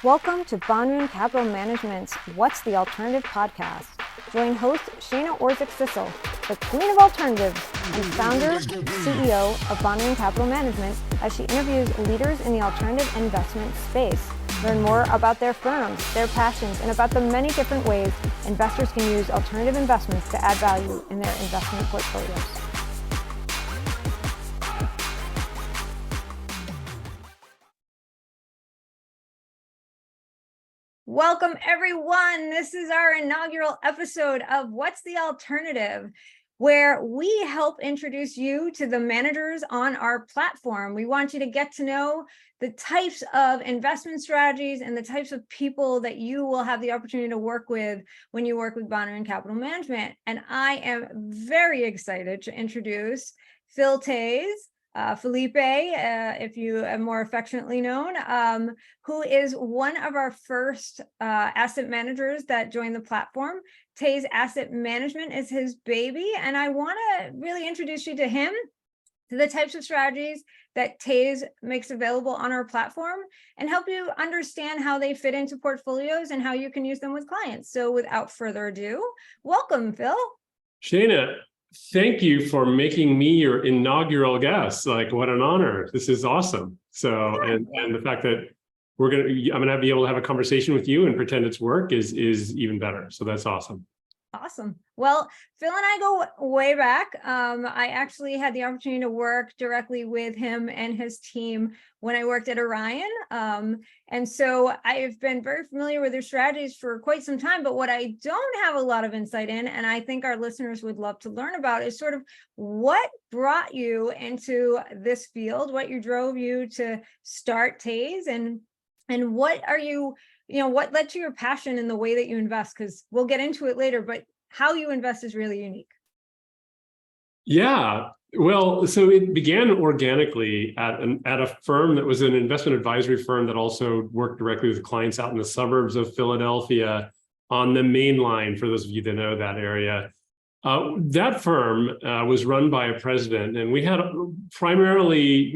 Welcome to Banrion Capital Management's What's the Alternative podcast. Join host Shana Orczyk Sissel, the queen of alternatives and founder, CEO of Banrion Capital Management, as she interviews leaders in the alternative investment space. Learn more about their firms, their passions, and about the many different ways investors can use alternative investments to add value in their investment portfolios. Welcome, everyone. This is our inaugural episode of What's the Alternative, where we help introduce you to the managers on our platform. We want you to get to know the types of investment strategies and the types of people that you will have the opportunity to work with when you work with Banrion Capital Management. And I am very excited to introduce Phil Toews, Felipe, if you are more affectionately known, who is one of our first asset managers that joined the platform. Toews Asset Management is his baby, and I want to really introduce you to him, to the types of strategies that Toews makes available on our platform, and help you understand how they fit into portfolios and how you can use them with clients. So without further ado, welcome, Phil. Shana, thank you for making me your inaugural guest. Like, what an honor. This is awesome. So, and the fact that I'm gonna be able to have a conversation with you and pretend it's work is even better. So that's awesome. Awesome. Well, Phil and I go way back. I actually had the opportunity to work directly with him and his team when I worked at Orion. And so I've been very familiar with their strategies for quite some time, but what I don't have a lot of insight in, and I think our listeners would love to learn about, is sort of what brought you into this field, what drove you to start Toews, and what are you, what led to your passion in the way that you invest? Because we'll get into it later, but how you invest is really unique. Yeah, well, so it began organically at a firm that was an investment advisory firm that also worked directly with clients out in the suburbs of Philadelphia on the main line, for those of you that know that area. That firm was run by a president, and we had primarily,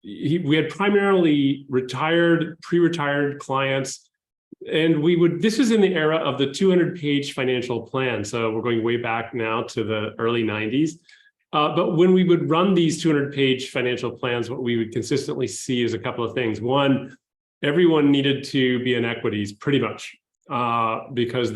we had primarily pre-retired clients, and this was in the era of the 200-page financial plan. So we're going way back now to the early 90s. But when we would run these 200-page financial plans, what we would consistently see is a couple of things. One, everyone needed to be in equities pretty much because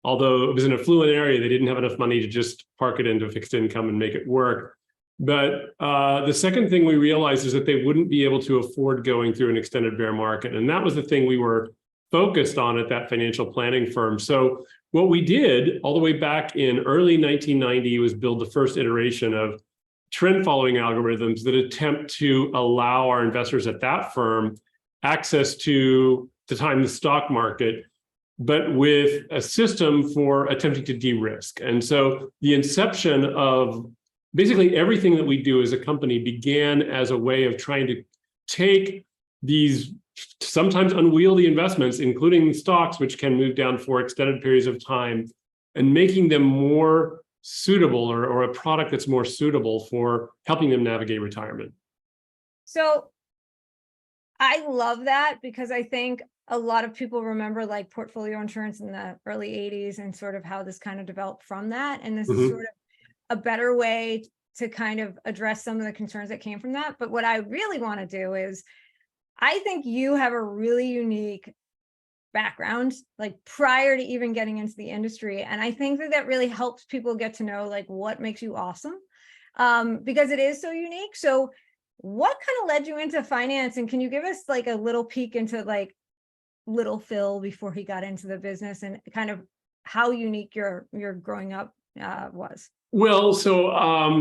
although it was an affluent area, they didn't have enough money to just park it into fixed income and make it work. But the second thing we realized is that they wouldn't be able to afford going through an extended bear market. And that was the thing we were focused on at that financial planning firm. So what we did all the way back in early 1990 was build the first iteration of trend following algorithms that attempt to allow our investors at that firm access to the stock market, but with a system for attempting to de-risk. And so the inception of basically everything that we do as a company began as a way of trying to take these sometimes unwieldy investments, including stocks, which can move down for extended periods of time, and making them more suitable or a product that's more suitable for helping them navigate retirement. So I love that, because I think a lot of people remember like portfolio insurance in the early 80s and sort of how this kind of developed from that. And this is sort of a better way to kind of address some of the concerns that came from that. But what I really want to do is, I think you have a really unique background, like prior to even getting into the industry. And I think that really helps people get to know like what makes you awesome, because it is so unique. So what kind of led you into finance? And can you give us like a little peek into like little Phil before he got into the business, and kind of how unique your growing up was? Well, so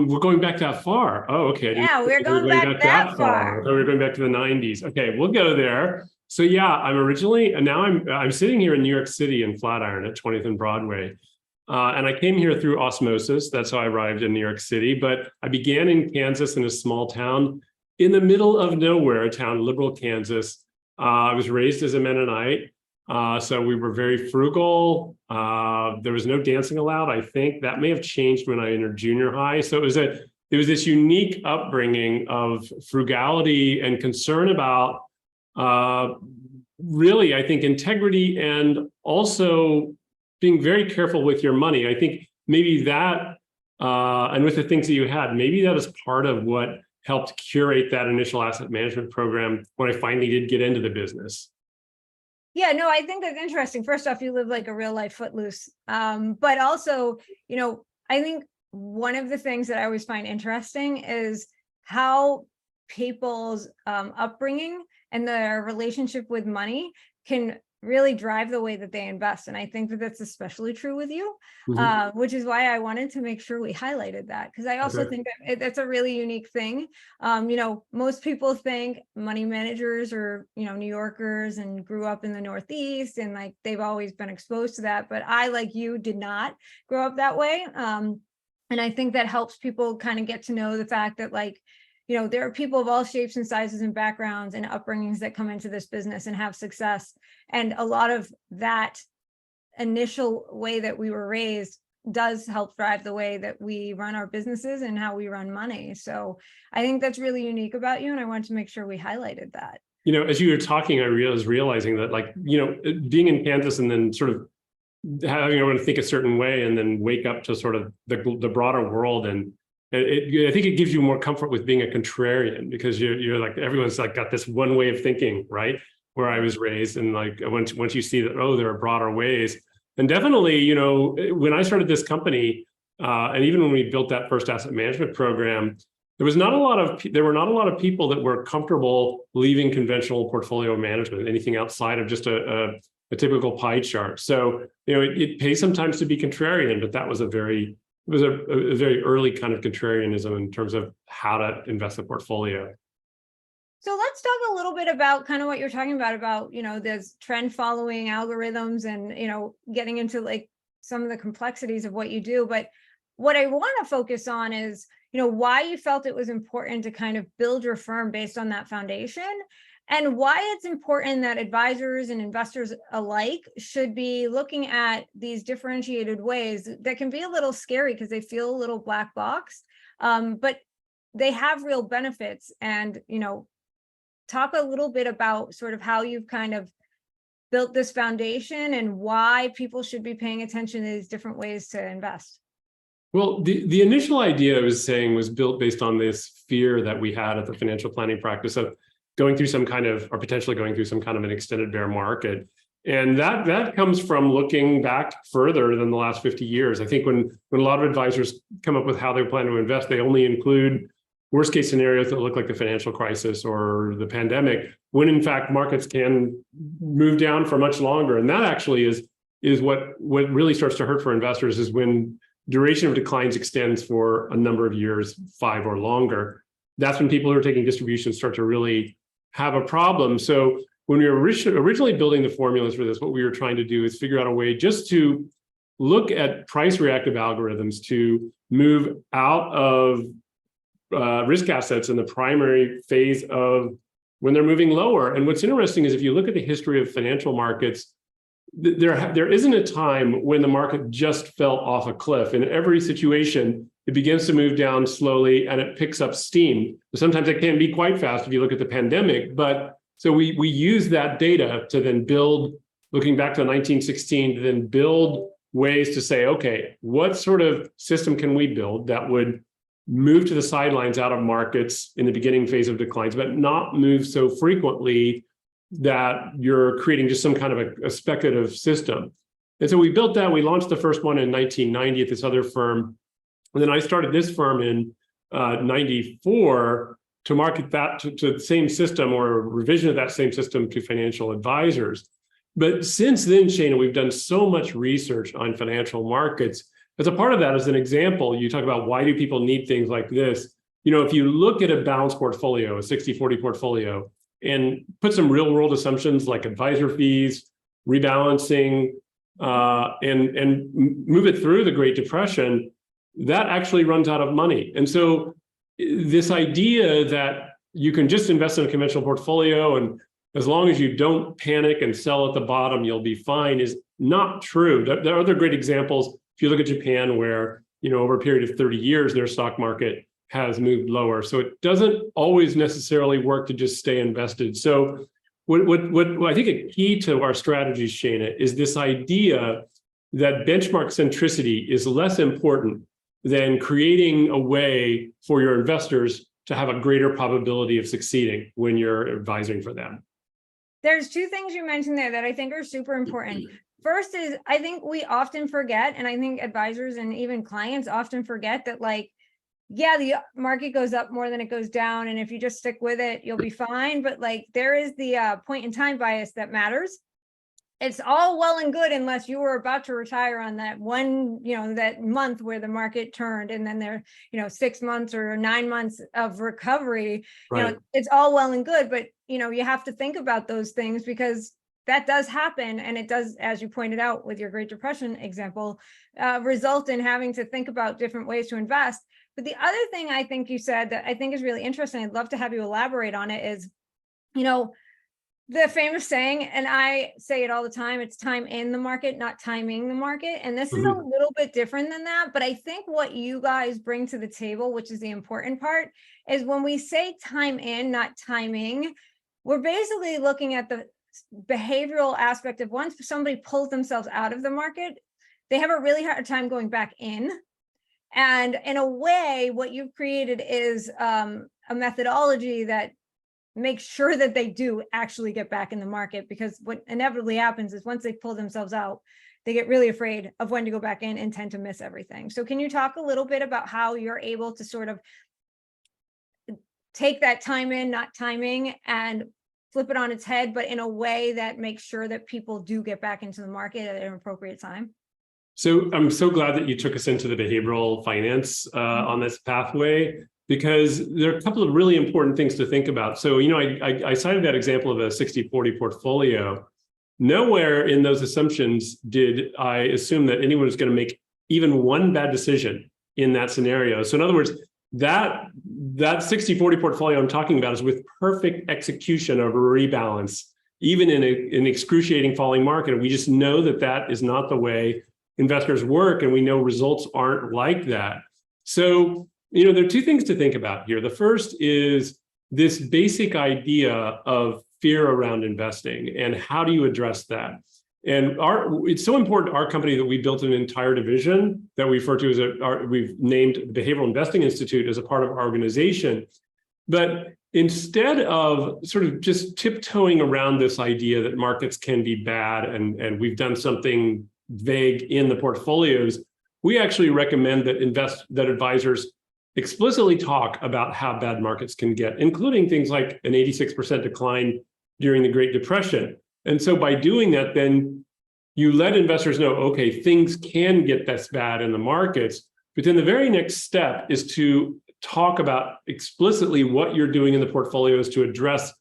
we're going back that far. Oh, okay. Yeah, we're going back that far. So we're going back to the 90s. Okay, we'll go there. So yeah, I'm sitting here in New York City in Flatiron at 20th and Broadway. And I came here through osmosis. That's how I arrived in New York City. But I began in Kansas, in a small town in the middle of nowhere, a town, Liberal, Kansas. I was raised as a Mennonite. So we were very frugal. There was no dancing allowed. I think that may have changed when I entered junior high. So it was this unique upbringing of frugality and concern about really, I think, integrity and also being very careful with your money. I think maybe that, and with the things that you had, maybe that is part of what helped curate that initial asset management program when I finally did get into the business. Yeah, no, I think that's interesting. First off, you live like a real life Footloose. But also, I think one of the things that I always find interesting is how people's upbringing and their relationship with money can really drive the way that they invest. And I think that that's especially true with you, which is why I wanted to make sure we highlighted that, because I also think that that's a really unique thing. Most people think money managers are, New Yorkers and grew up in the Northeast and like they've always been exposed to that. But I, like you, did not grow up that way. And I think that helps people kind of get to know the fact that there are people of all shapes and sizes and backgrounds and upbringings that come into this business and have success. And a lot of that initial way that we were raised does help drive the way that we run our businesses and how we run money. So I think that's really unique about you. And I wanted to make sure we highlighted that. As you were talking, I was realizing that being in Kansas and then sort of having everyone think a certain way and then wake up to sort of the broader world. And I think it gives you more comfort with being a contrarian, because you're like, everyone's like got this one way of thinking, right? Where I was raised. And like, once you see that, there are broader ways. And definitely, when I started this company, and even when we built that first asset management program, there were not a lot of people that were comfortable leaving conventional portfolio management, anything outside of just a typical pie chart. So, it pays sometimes to be contrarian, but that was a very early kind of contrarianism in terms of how to invest a portfolio. So let's talk a little bit about kind of what you're talking about, there's trend following algorithms and, getting into like some of the complexities of what you do. But what I want to focus on is, why you felt it was important to kind of build your firm based on that foundation, and why it's important that advisors and investors alike should be looking at these differentiated ways that can be a little scary because they feel a little black box, but they have real benefits. And, talk a little bit about sort of how you've kind of built this foundation and why people should be paying attention to these different ways to invest. Well, the initial idea I was saying was built based on this fear that we had at the financial planning practice of going through potentially going through some kind of an extended bear market. And that comes from looking back further than the last 50 years. I think when a lot of advisors come up with how they plan to invest, they only include worst case scenarios that look like the financial crisis or the pandemic, when in fact markets can move down for much longer. And that actually is what really starts to hurt for investors, is when duration of declines extends for a number of years, 5 or longer. That's when people who are taking distributions start to really have a problem. So when we were originally building the formulas for this, what we were trying to do is figure out a way just to look at price reactive algorithms to move out of risk assets in the primary phase of when they're moving lower. And what's interesting is if you look at the history of financial markets, there isn't a time when the market just fell off a cliff. In every situation, it begins to move down slowly and it picks up steam. Sometimes it can be quite fast if you look at the pandemic. But so we use that data to then build, looking back to 1916, to then build ways to say, okay, what sort of system can we build that would move to the sidelines out of markets in the beginning phase of declines, but not move so frequently that you're creating just some kind of a speculative system. And so we built that. We launched the first one in 1990 at this other firm. And then I started this firm in 94 to market that to the same system, or a revision of that same system, to financial advisors. But since then, Shana, we've done so much research on financial markets. As a part of that, as an example, you talk about why do people need things like this? If you look at a balanced portfolio, a 60-40 portfolio, and put some real world assumptions like advisor fees, rebalancing, and move it through the Great Depression, that actually runs out of money. And so this idea that you can just invest in a conventional portfolio and as long as you don't panic and sell at the bottom, you'll be fine, is not true. There are other great examples. If you look at Japan, where, over a period of 30 years, their stock market has moved lower. So it doesn't always necessarily work to just stay invested. So what I think a key to our strategies, Shana, is this idea that benchmark centricity is less important than creating a way for your investors to have a greater probability of succeeding when you're advising for them. There's two things you mentioned there that I think are super important. First is, I think we often forget, and I think advisors and even clients often forget that, like, yeah, the market goes up more than it goes down, and if you just stick with it, you'll be fine. But like, there is the point in time bias that matters. It's all well and good unless you were about to retire on that one, that month where the market turned, and then there, 6 months or 9 months of recovery. Right. It's all well and good, but you have to think about those things, because that does happen, and it does, as you pointed out with your Great Depression example, result in having to think about different ways to invest. But the other thing I think you said that I think is really interesting, I'd love to have you elaborate on it, is, the famous saying, and I say it all the time, it's time in the market, not timing the market. And this is a little bit different than that. But I think what you guys bring to the table, which is the important part, is when we say time in, not timing, we're basically looking at the behavioral aspect of, once somebody pulls themselves out of the market, they have a really hard time going back in. And in a way, what you've created is a methodology that make sure that they do actually get back in the market, because what inevitably happens is once they pull themselves out, they get really afraid of when to go back in and tend to miss everything. So can you talk a little bit about how you're able to sort of take that time in, not timing, and flip it on its head, but in a way that makes sure that people do get back into the market at an appropriate time? So I'm so glad that you took us into the behavioral finance on this pathway, because there are a couple of really important things to think about. So, I cited that example of a 60-40 portfolio. Nowhere in those assumptions did I assume that anyone was going to make even one bad decision in that scenario. So in other words, that 60-40 portfolio I'm talking about is with perfect execution of a rebalance, even in an excruciating falling market. And we just know that that is not the way investors work, and we know results aren't like that. So, there are two things to think about here. The first is this basic idea of fear around investing, and how do you address that? And it's so important to our company that we built an entire division that we refer to as we've named the Behavioral Investing Institute as a part of our organization. But instead of sort of just tiptoeing around this idea that markets can be bad, and we've done something vague in the portfolios, we actually recommend that advisors explicitly talk about how bad markets can get, including things like an 86% decline during the Great Depression. And so by doing that, then you let investors know, okay, things can get this bad in the markets, but then the very next step is to talk about explicitly what you're doing in the portfolios to address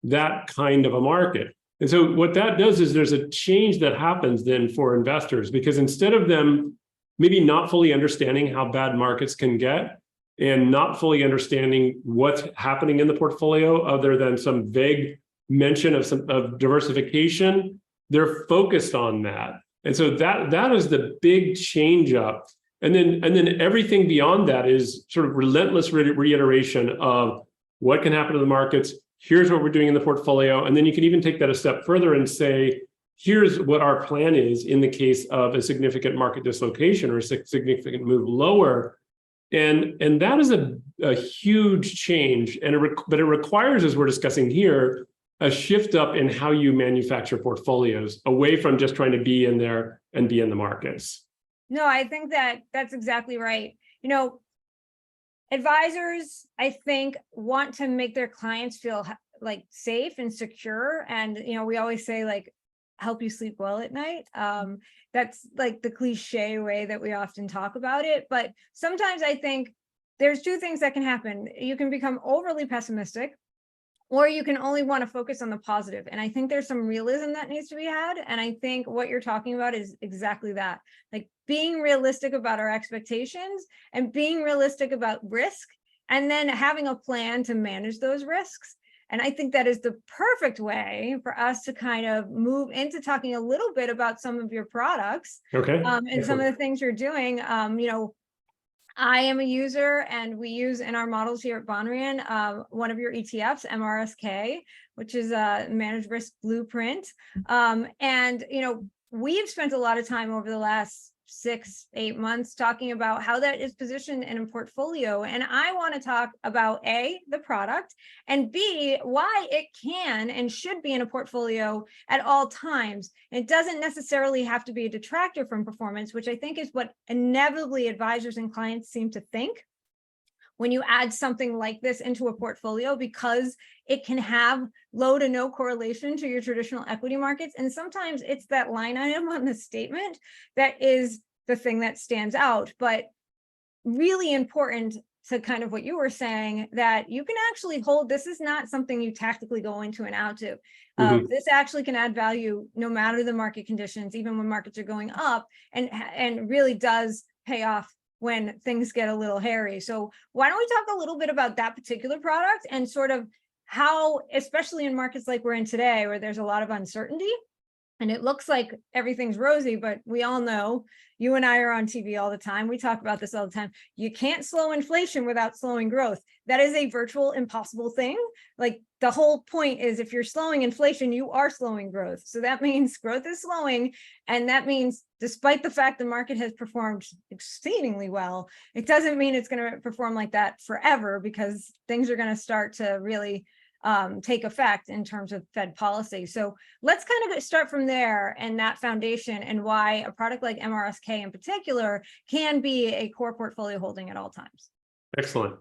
that kind of a market. And so what that does is there's a change that happens then for investors, because instead of them maybe not fully understanding how bad markets can get, and not fully understanding what's happening in the portfolio other than some vague mention of diversification, they're focused on that. And so that is the big change up. And then everything beyond that is sort of relentless reiteration of what can happen to the markets. Here's what we're doing in the portfolio. And then you can even take that a step further and say, here's what our plan is in the case of a significant market dislocation or a significant move lower. And that is a huge change, but it requires, as we're discussing here, a shift up in how you manufacture portfolios, away from just trying to be in there and be in the markets. No, I think that's exactly right. Advisors, I think, want to make their clients feel like safe and secure. And, we always say, like, help you sleep well at night. That's like the cliche way that we often talk about it. But sometimes I think there's two things that can happen. You can become overly pessimistic, or you can only want to focus on the positive. And I think there's some realism that needs to be had. And I think what you're talking about is exactly that, like being realistic about our expectations and being realistic about risk, and then having a plan to manage those risks. And I think that is the perfect way for us to kind of move into talking a little bit about some of your products, Okay. and some of the things you're doing. I am a user, and we use in our models here at Banrion, one of your ETFs, MRSK, which is a managed risk blueprint. And, we've spent a lot of time over the last 6-8 months talking about how that is positioned in a portfolio. And I want to talk about A, the product, and B, why it can and should be in a portfolio at all times. It doesn't necessarily have to be a detractor from performance, which I think is what inevitably advisors and clients seem to think when you add something like this into a portfolio, because it can have low to no correlation to your traditional equity markets. And sometimes it's that line item on the statement that is the thing that stands out. But really important to kind of what you were saying, that you can actually hold, this is not something you tactically go into and out to. This actually can add value no matter the market conditions, even when markets are going up, and really does pay off when things get a little hairy. So why don't we talk a little bit about that particular product and sort of how, especially in markets like we're in today, where there's a lot of uncertainty and it looks like everything's rosy, but we all know, you and I are on TV all the time. We talk about this all the time. You can't slow inflation without slowing growth. That is a virtual impossible thing. Like, the whole point is, if you're slowing inflation, you are slowing growth. So that means growth is slowing. And that means, despite the fact the market has performed exceedingly well, it doesn't mean it's going to perform like that forever, because things are going to start to really take effect in terms of Fed policy. So let's kind of start from there and that foundation, and why a product like MRSK in particular can be a core portfolio holding at all times. Excellent.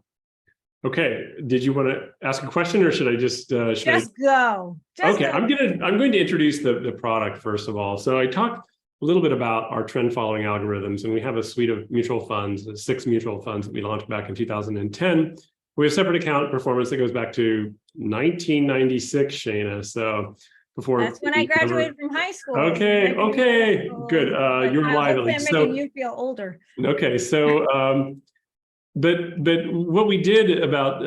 Okay, did you want to ask a question, or should I just go? Okay, I'm going to introduce the product first of all. So I talked a little bit about our trend following algorithms, and we have a suite of mutual funds, 6 mutual funds that we launched back in 2010. We have separate account performance that goes back to 1996, Shana. So before, that's when I graduated from high school. Okay, good. You're lively. I'm making you feel older. Okay, so but what we did about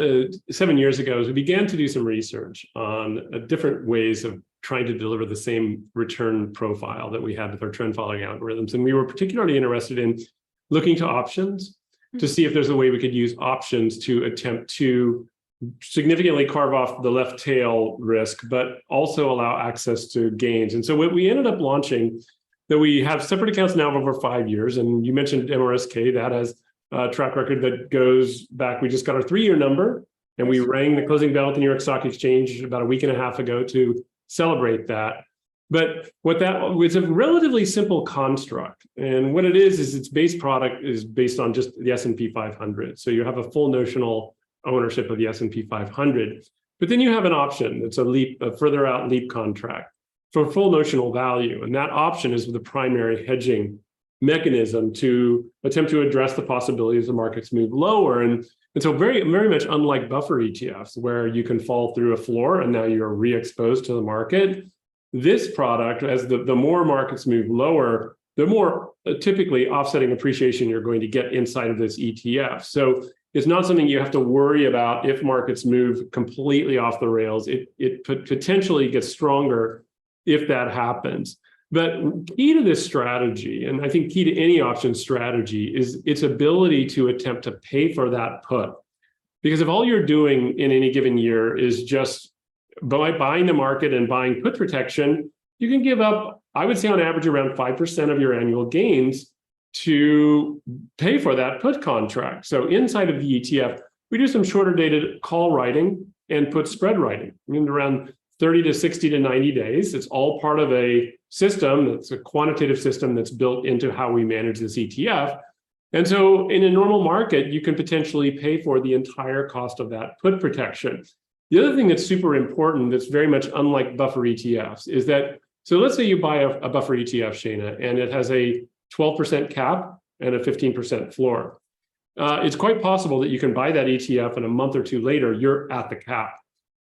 7 years ago is we began to do some research on different ways of trying to deliver the same return profile that we had with our trend following algorithms. And we were particularly interested in looking to options to see if there's a way we could use options to attempt to significantly carve off the left tail risk, but also allow access to gains. And so what we ended up launching, that we have separate accounts now of over 5 years. And you mentioned MRSK, that has a track record that goes back. We just got our 3-year number, and we rang the closing bell at the New York Stock Exchange about a week and a half ago to celebrate that. But what that was, a relatively simple construct. And what it is its base product is based on just the S&P 500. So you have a full notional ownership of the S&P 500, but then you have an option that's a further out leap contract for full notional value. And that option is the primary hedging mechanism to attempt to address the possibilities the markets move lower. And so very, very much unlike buffer ETFs, where you can fall through a floor and now you're re-exposed to the market. This product, as the more markets move lower, the more typically offsetting appreciation you're going to get inside of this ETF. So it's not something you have to worry about if markets move completely off the rails. It potentially gets stronger if that happens. But key to this strategy, and I think key to any option strategy, is its ability to attempt to pay for that put. Because if all you're doing in any given year is just by buying the market and buying put protection, you can give up, I would say on average, around 5% of your annual gains to pay for that put contract. So inside of the ETF, we do some shorter dated call writing and put spread writing, around 30 to 60 to 90 days. It's all part of a system that's a quantitative system that's built into how we manage this ETF. And so in a normal market, you can potentially pay for the entire cost of that put protection. The other thing that's super important, that's very much unlike buffer ETFs, is that, so let's say you buy a buffer ETF, Shana, and it has a 12% cap and a 15% floor. It's quite possible that you can buy that ETF and a month or two later, you're at the cap.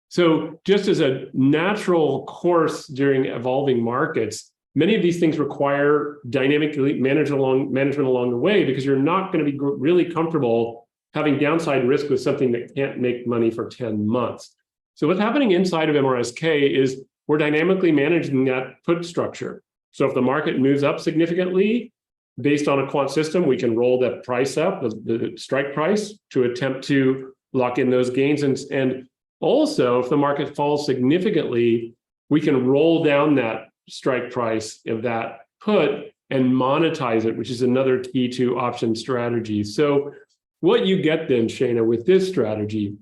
So just as a natural course during evolving markets, many of these things require dynamic management along the way, because you're not going to be really comfortable having downside risk with something that can't make money for 10 months. So what's happening inside of MRSK is we're dynamically managing that put structure. So if the market moves up significantly, based on a quant system, we can roll that price up, the strike price, to attempt to lock in those gains. And also, if the market falls significantly, we can roll down that strike price of that put and monetize it, which is another key to option strategies. So what you get then, Shana, with this strategy,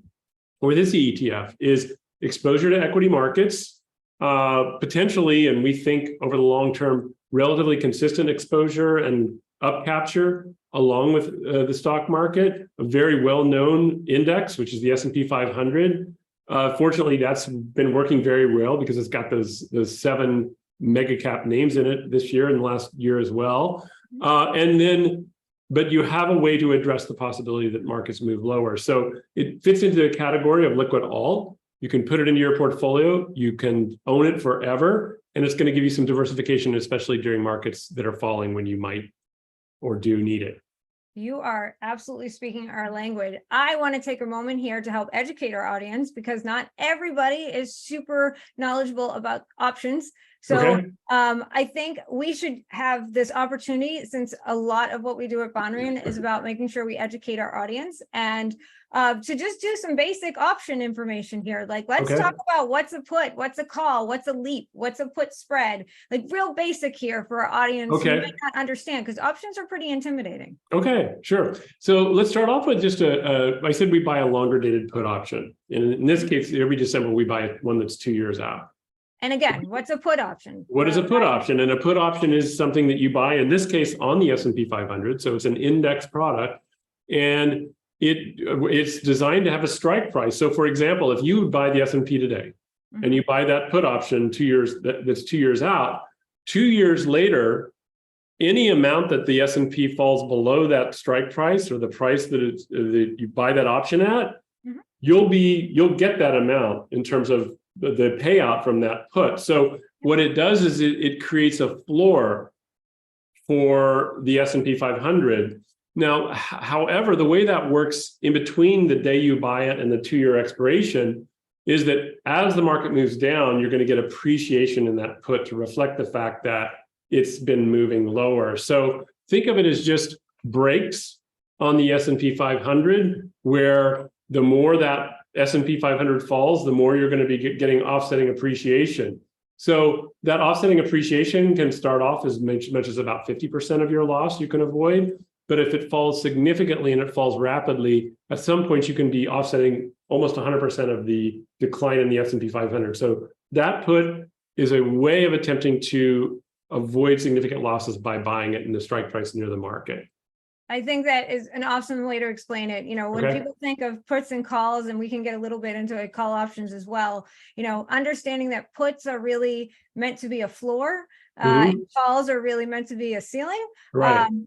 or this ETF, is exposure to equity markets, potentially, and we think over the long term, relatively consistent exposure and up capture along with the stock market, a very well-known index, which is the S&P 500. Fortunately, that's been working very well because it's got those 7 mega cap names in it this year and last year as well. But you have a way to address the possibility that markets move lower. So it fits into the category of liquid alt. You can put it into your portfolio, you can own it forever, and it's going to give you some diversification, especially during markets that are falling when you might or do need it. You are absolutely speaking our language. I want to take a moment here to help educate our audience because not everybody is super knowledgeable about options. So I think we should have this opportunity, since a lot of what we do at Banrion is about making sure we educate our audience, and to just do some basic option information here. Like, let's talk about what's a put, what's a call, what's a leap, what's a put spread, like real basic here for our audience who might not understand, because options are pretty intimidating. Okay, sure. So let's start off with just I said we buy a longer dated put option. And in this case, every December, we buy one that's 2 years out. And again, what's a put option? What is a put option? And a put option is something that you buy, in this case, on the S&P 500. So it's an index product, and it's designed to have a strike price. So for example, if you buy the S&P today and you buy that put option 2 years, that's 2 years out, 2 years later, any amount that the S&P falls below that strike price or the price that you buy that option at, you'll get that amount in terms of the payout from that put. So what it does is it creates a floor for the S&P 500. Now, however, the way that works in between the day you buy it and the 2-year expiration is that as the market moves down, you're going to get appreciation in that put to reflect the fact that it's been moving lower. So think of it as just breaks on the S&P 500, where the more that S&P 500 falls, the more you're going to be getting offsetting appreciation. So that offsetting appreciation can start off as much as about 50% of your loss you can avoid. But if it falls significantly and it falls rapidly, at some point you can be offsetting almost 100% of the decline in the S&P 500. So that put is a way of attempting to avoid significant losses by buying it in the strike price near the market. I think that is an awesome way to explain it. You know, when people think of puts and calls, and we can get a little bit into call options as well, you know, understanding that puts are really meant to be a floor, and calls are really meant to be a ceiling,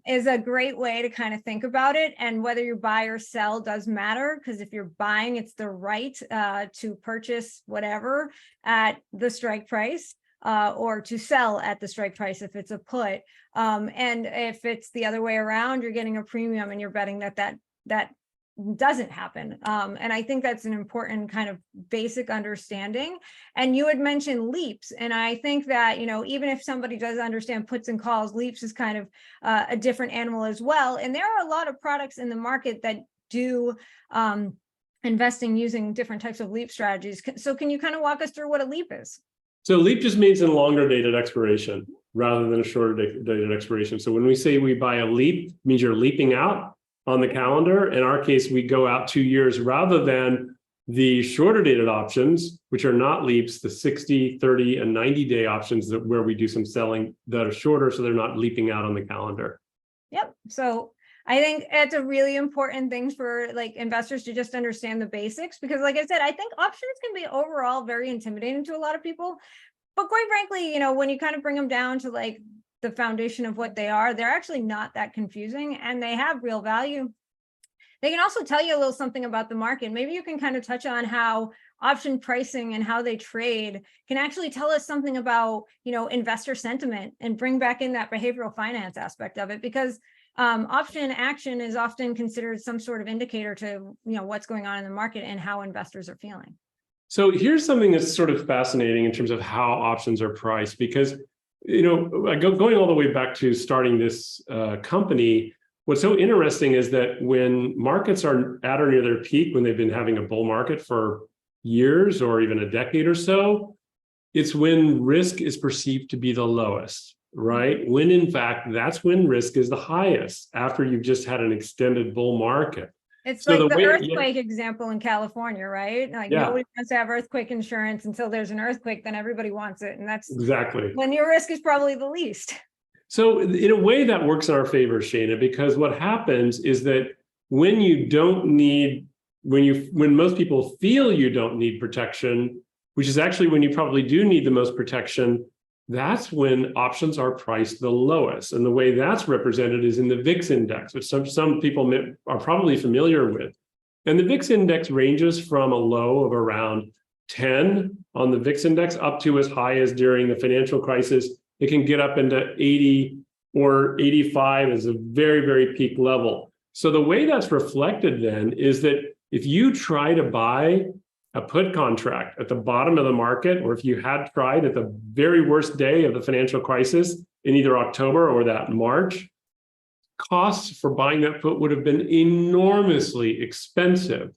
is a great way to kind of think about it. And whether you buy or sell does matter, because if you're buying, it's the right to purchase whatever at the strike price. Or to sell at the strike price if it's a put. And if it's the other way around, you're getting a premium and you're betting that doesn't happen. And I think that's an important kind of basic understanding. And you had mentioned leaps. And I think that, you know, even if somebody does understand puts and calls, leaps is kind of a different animal as well. And there are a lot of products in the market that do investing using different types of leap strategies. So can you kind of walk us through what a leap is? So leap just means a longer dated expiration rather than a shorter dated expiration. So when we say we buy a leap, it means you're leaping out on the calendar. In our case, we go out 2 years rather than the shorter dated options, which are not leaps, the 60, 30, and 90-day options where we do some selling that are shorter, so they're not leaping out on the calendar. Yep. So I think it's a really important thing for like investors to just understand the basics, because like I said, I think options can be overall very intimidating to a lot of people. But quite frankly, you know, when you kind of bring them down to like the foundation of what they are, they're actually not that confusing and they have real value. They can also tell you a little something about the market. Maybe you can kind of touch on how option pricing and how they trade can actually tell us something about, you know, investor sentiment and bring back in that behavioral finance aspect of it, because option action is often considered some sort of indicator to, you know, what's going on in the market and how investors are feeling. So here's something that's sort of fascinating in terms of how options are priced, because Going all the way back to starting this company, what's so interesting is that when markets are at or near their peak, when they've been having a bull market for years or even a decade or so, it's when risk is perceived to be the lowest, right? When in fact, that's when risk is the highest after you've just had an extended bull market. It's so like the earthquake example in California, right? Like nobody wants to have earthquake insurance until there's an earthquake, then everybody wants it. And that's exactly when your risk is probably the least. So in a way that works in our favor, Shana, because what happens is that when you don't need, when most people feel you don't need protection, which is actually when you probably do need the most protection, that's when options are priced the lowest. And the way that's represented is in the VIX index, which some people are probably familiar with. And the VIX index ranges from a low of around 10 on the VIX index up to as high as during the financial crisis. It can get up into 80 or 85 as a very, very peak level. So the way that's reflected then is that if you try to buy a put contract at the bottom of the market, or if you had tried at the very worst day of the financial crisis in either October or that March, costs for buying that put would have been enormously expensive.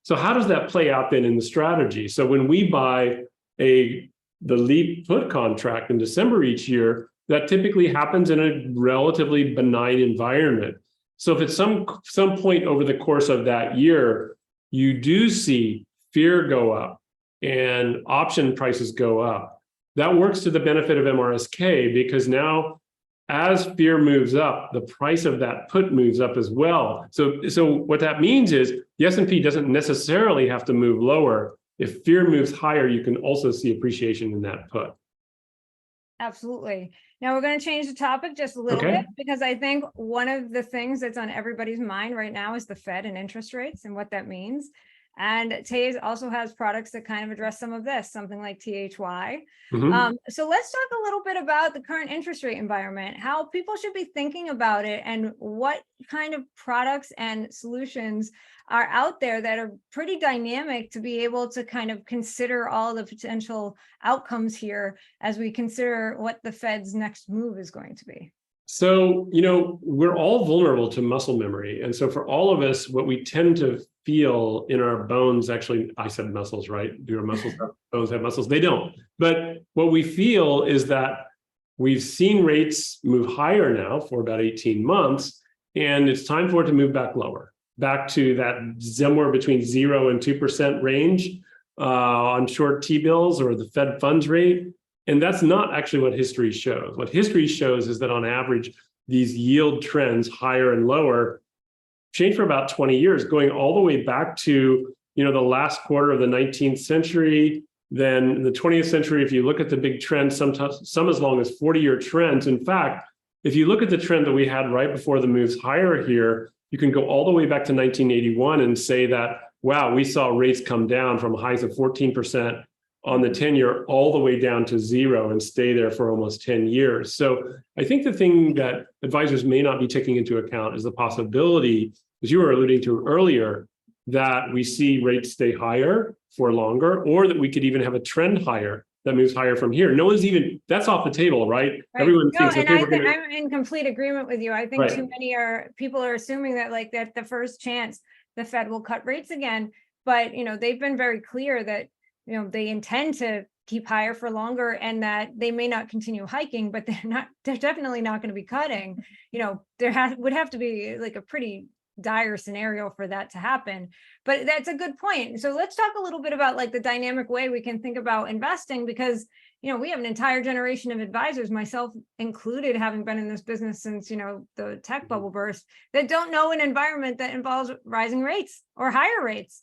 So how does that play out then in the strategy? So when we buy the LEAP put contract in December each year, that typically happens in a relatively benign environment. So if at some point over the course of that year, you do see fear go up and option prices go up, that works to the benefit of MRSK, because now as fear moves up, the price of that put moves up as well. So what that means is the S&P doesn't necessarily have to move lower. If fear moves higher, you can also see appreciation in that put. Absolutely. Now we're going to change the topic just a little bit, because I think one of the things that's on everybody's mind right now is the Fed and interest rates and what that means. And Toews also has products that kind of address some of this, something like THY. So let's talk a little bit about the current interest rate environment, how people should be thinking about it, and what kind of products and solutions are out there that are pretty dynamic to be able to kind of consider all the potential outcomes here as we consider what the Fed's next move is going to be. So, we're all vulnerable to muscle memory. And so for all of us, what we tend to feel in our bones, actually, I said muscles, right? Do our muscles have bones have muscles? They don't. But what we feel is that we've seen rates move higher now for about 18 months, and it's time for it to move back lower, back to that somewhere between 0 and 2% range on short T-bills or the Fed funds rate. And that's not actually what history shows. What history shows is that on average, these yield trends higher and lower change for about 20 years, going all the way back to the last quarter of the 19th century. Then in the 20th century, if you look at the big trends, some as long as 40-year trends. In fact, if you look at the trend that we had right before the moves higher here, you can go all the way back to 1981 and say that, wow, we saw rates come down from highs of 14% on the 10-year all the way down to 0 and stay there for almost 10 years. So I think the thing that advisors may not be taking into account is the possibility, as you were alluding to earlier, that we see rates stay higher for longer, or that we could even have a trend higher that moves higher from here. No one's even, that's off the table, right? Everyone thinks, okay, I'm in complete agreement with you. I think too many people are assuming that that the first chance the Fed will cut rates again, but they've been very clear that they intend to keep higher for longer, and that they may not continue hiking, but they're definitely not going to be cutting. There would have to be like a pretty dire scenario for that to happen. But that's a good point. So let's talk a little bit about the dynamic way we can think about investing, because we have an entire generation of advisors, myself included, having been in this business since the tech bubble burst, that don't know an environment that involves rising rates or higher rates.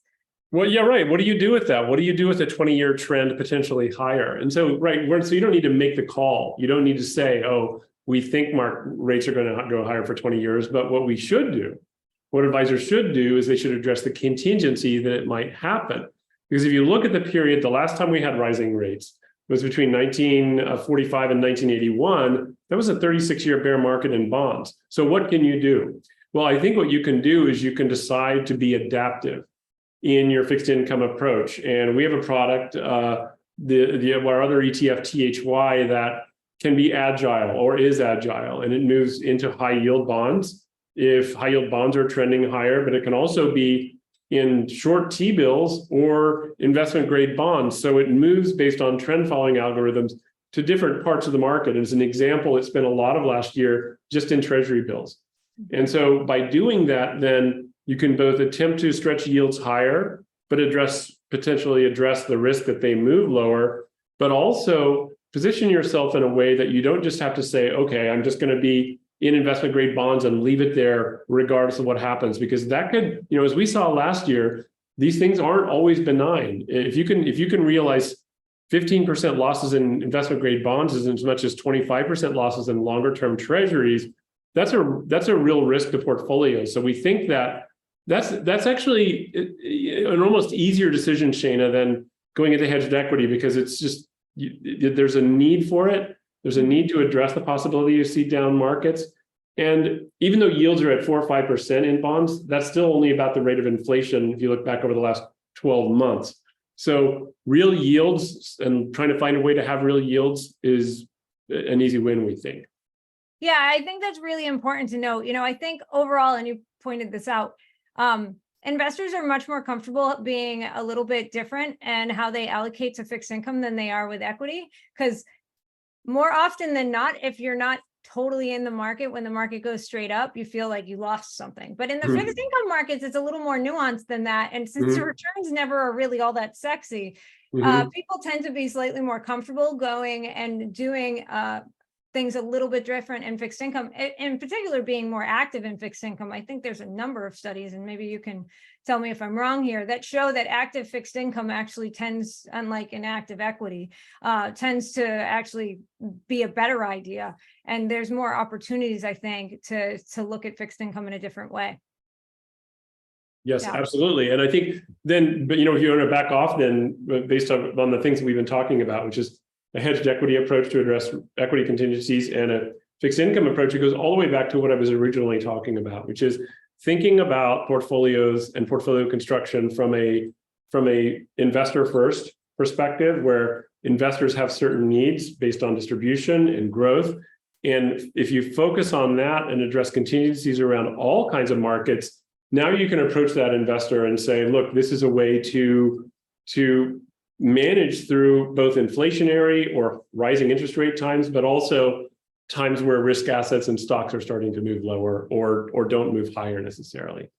Well, yeah, right. What do you do with that? What do you do with a 20-year trend potentially higher? And so, so you don't need to make the call. You don't need to say, oh, we think rates are going to go higher for 20 years. But what we should do, what advisors should do, is they should address the contingency that it might happen. Because if you look at the period, the last time we had rising rates was between 1945 and 1981. That was a 36-year bear market in bonds. So what can you do? Well, I think what you can do is you can decide to be adaptive in your fixed income approach. And we have a product, our other ETF, THY, that can be agile or is agile, and it moves into high yield bonds if high yield bonds are trending higher, but it can also be in short T-bills or investment grade bonds. So it moves based on trend following algorithms to different parts of the market. As an example, it spent a lot of last year just in treasury bills. And so by doing that, then you can both attempt to stretch yields higher, but potentially address the risk that they move lower, but also position yourself in a way that you don't just have to say, okay, I'm just going to be in investment grade bonds and leave it there regardless of what happens, because that could, as we saw last year, these things aren't always benign. If you can realize 15% losses in investment grade bonds as much as 25% losses in longer term treasuries, that's a real risk to portfolios. So we think that that's actually an almost easier decision, Shana, than going into hedged equity, because it's just there's a need for it. There's a need to address the possibility of see down markets. And even though yields are at 4 or 5% in bonds, that's still only about the rate of inflation if you look back over the last 12 months. So real yields and trying to find a way to have real yields is an easy win, we think. Yeah, I think that's really important to note. I think overall, and you pointed this out, investors are much more comfortable being a little bit different and how they allocate to fixed income than they are with equity, because more often than not, if you're not totally in the market when the market goes straight up, you feel like you lost something. But in the fixed income markets, it's a little more nuanced than that. And since the returns never are really all that sexy, people tend to be slightly more comfortable going and doing things a little bit different in fixed income, in particular being more active in fixed income. I think there's a number of studies, and maybe you can tell me if I'm wrong here, that show that active fixed income actually tends, unlike inactive equity, tends to actually be a better idea. And there's more opportunities, I think, to look at fixed income in a different way. Yes, absolutely. And I think then, but if you want to back off then based on the things that we've been talking about, which is a hedged equity approach to address equity contingencies and a fixed income approach, it goes all the way back to what I was originally talking about, which is thinking about portfolios and portfolio construction from a investor first perspective, where investors have certain needs based on distribution and growth. And if you focus on that and address contingencies around all kinds of markets, now you can approach that investor and say, look, this is a way to manage through both inflationary or rising interest rate times, but also times where risk assets and stocks are starting to move lower or don't move higher necessarily.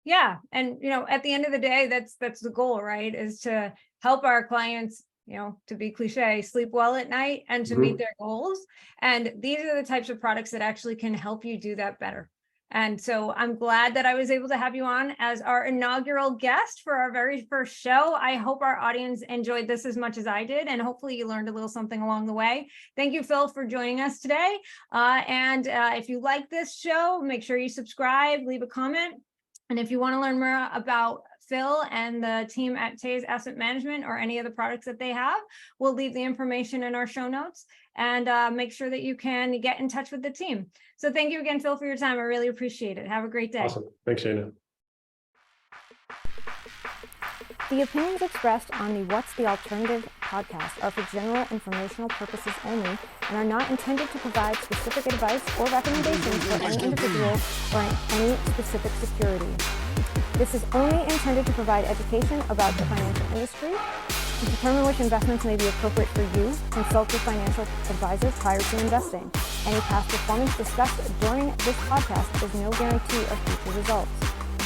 Yeah. And, at the end of the day, that's the goal, right? Is to help our clients, to be cliche, sleep well at night and to meet their goals. And these are the types of products that actually can help you do that better. And so I'm glad that I was able to have you on as our inaugural guest for our very first show. I hope our audience enjoyed this as much as I did, and hopefully you learned a little something along the way. Thank you, Phil, for joining us today. And if you like this show, make sure you subscribe, leave a comment. And if you want to learn more about Phil and the team at Toews Asset Management or any of the products that they have, we'll leave the information in our show notes, and make sure that you can get in touch with the team. So thank you again, Phil, for your time. I really appreciate it. Have a great day. Awesome. Thanks, Shana. The opinions expressed on the What's the Alternative podcast are for general informational purposes only and are not intended to provide specific advice or recommendations for any individual or in any specific security. This is only intended to provide education about the financial industry. To determine which investments may be appropriate for you, consult with financial advisors prior to investing. Any past performance discussed during this podcast is no guarantee of future results.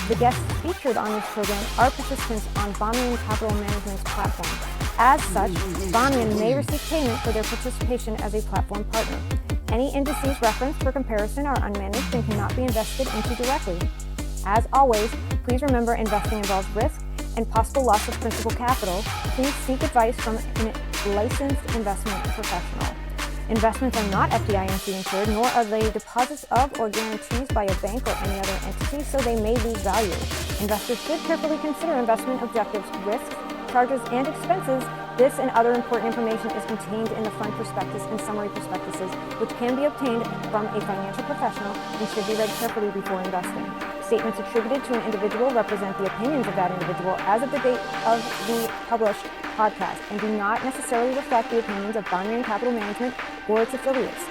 The guests featured on this program are participants on Banrion Capital Management's platform. As such, Banrion may receive payment for their participation as a platform partner. Any indices referenced for comparison are unmanaged and cannot be invested into directly. As always, please remember investing involves risk and possible loss of principal capital. Please seek advice from a licensed investment professional. Investments are not FDIC insured, nor are they deposits of or guarantees by a bank or any other entity, so they may lose value. Investors should carefully consider investment objectives, risks, charges, and expenses. This and other important information is contained in the fund prospectus and summary prospectuses, which can be obtained from a financial professional and should be read carefully before investing. statements attributed to an individual represent the opinions of that individual as of the date of the published podcast and do not necessarily reflect the opinions of Banrion Capital Management or its affiliates.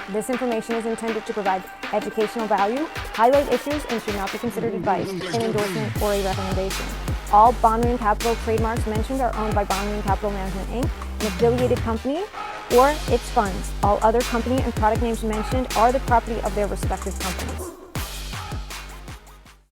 This information is intended to provide educational value, highlight issues, and should not be considered advice, an endorsement, or a recommendation. All Banrion Capital trademarks mentioned are owned by Banrion Capital Management, Inc., an affiliated company, or its funds. All other company and product names mentioned are the property of their respective companies.